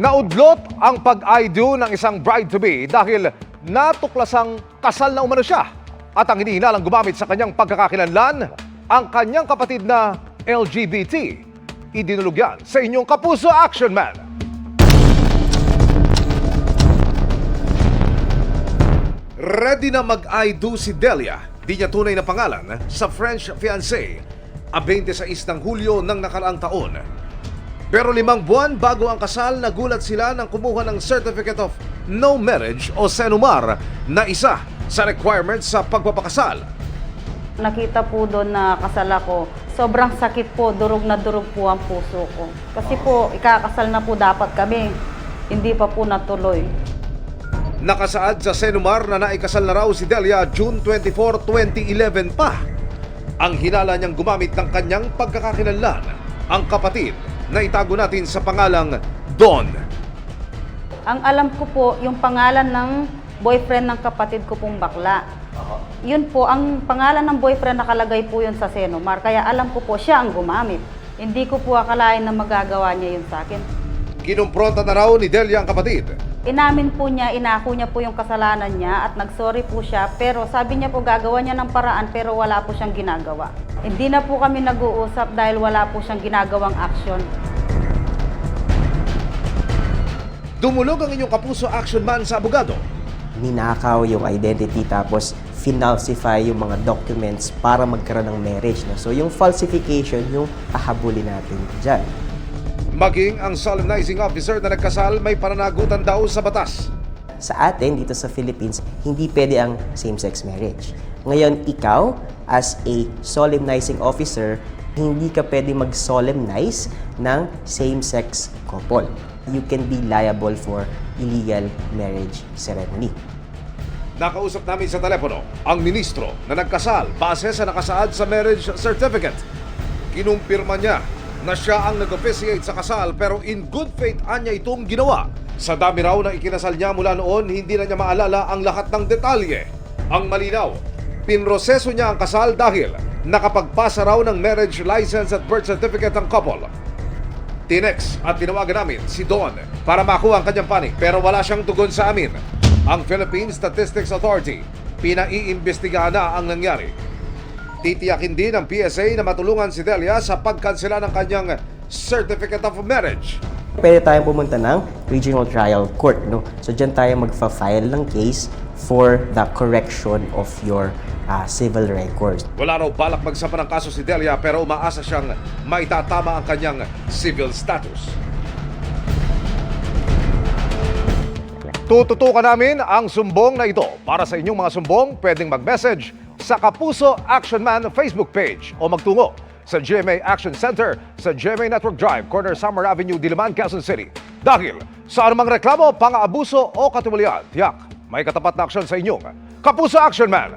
Naudlot ang pag-I-do ng isang bride-to-be dahil natuklasang kasal na umano siya at ang hinihinalang gumamit sa kanyang pagkakakilanlan ang kanyang kapatid na LGBT. Idinulog yan sa inyong Kapuso Action Man. Ready na mag-I-do si Delia, di niya tunay na pangalan, sa French fiancé, a 26 ng Hulyo ng nakaraang taon. Pero 5 buwan bago ang kasal, nagulat sila nang kumuha ng Certificate of No Marriage o CENUMAR na isa sa requirements sa pagpapakasal. Nakita po doon na kasal ako. Sobrang sakit po, durog na durog po ang puso ko. Kasi po, ikakasal na po dapat kami. Hindi pa po natuloy. Nakasaad sa CENUMAR na naikasal na raw si Delia June 24, 2011 pa. Ang hinala niyang gumamit ng kanyang pagkakakilanlan, ang kapatid na itago natin sa pangalang Don. Ang alam ko po, yung pangalan ng boyfriend ng kapatid ko pong bakla. Yun po, ang pangalan ng boyfriend nakalagay po yun sa CENUMAR. Kaya alam ko po, siya ang gumamit. Hindi ko po akalain na magagawa niya yun sa akin. Kinumpronta na raw ni Delia ang kapatid. Inamin po niya, inako niya po yung kasalanan niya at nagsorry po siya. Pero sabi niya po gagawa niya ng paraan pero wala po siyang ginagawa. Hindi na po kami nag-uusap dahil wala po siyang ginagawang aksyon. Dumulog ang inyong Kapuso Action Man sa abogado. Ninakaw yung identity tapos finalsify yung mga documents para magkaroon ng marriage. No? So yung falsification yung ahabulin natin dyan. Maging ang solemnizing officer na nagkasal may pananagutan daw sa batas. Sa atin, dito sa Philippines, hindi pwede ang same-sex marriage. Ngayon, ikaw, as a solemnizing officer, hindi ka pwede mag-solemnize ng same-sex couple. You can be liable for illegal marriage ceremony. Nakausap namin sa telepono ang ministro na nagkasal base sa nakasaad sa marriage certificate. Kinumpirma niya na siya ang nag-officiate sa kasal pero in good faith anya itong ginawa. Sa dami raw na ikinasal niya mula noon, hindi na niya maalala ang lahat ng detalye. Ang malinaw, pinroseso niya ang kasal dahil nakapagpasa raw ng marriage license at birth certificate ang couple. Tinex at tinawagan namin si Don para makuha ang kanyang panig pero wala siyang tugon sa amin. Ang Philippine Statistics Authority, pinaiimbestigahan na ang nangyari. Titiyakin din ng PSA na matulungan si Delia sa pagkansela ng kanyang Certificate of Marriage. Pwede tayong pumunta ng Regional Trial Court. No? So dyan tayo magfa-file ng case for the correction of your civil records. Wala raw balak magsampa ng kaso si Delia pero umaasa siyang maitatama ang kanyang civil status. Tututukan namin ang sumbong na ito. Para sa inyong mga sumbong, pwedeng mag-message sa Kapuso Action Man Facebook page o magtungo sa GMA Action Center sa GMA Network Drive, corner Summer Avenue, Diliman, Quezon City. Dahil sa anumang reklamo, pang-aabuso o katiwalian, tiyak may katapat na aksyon sa inyong Kapuso Action Man.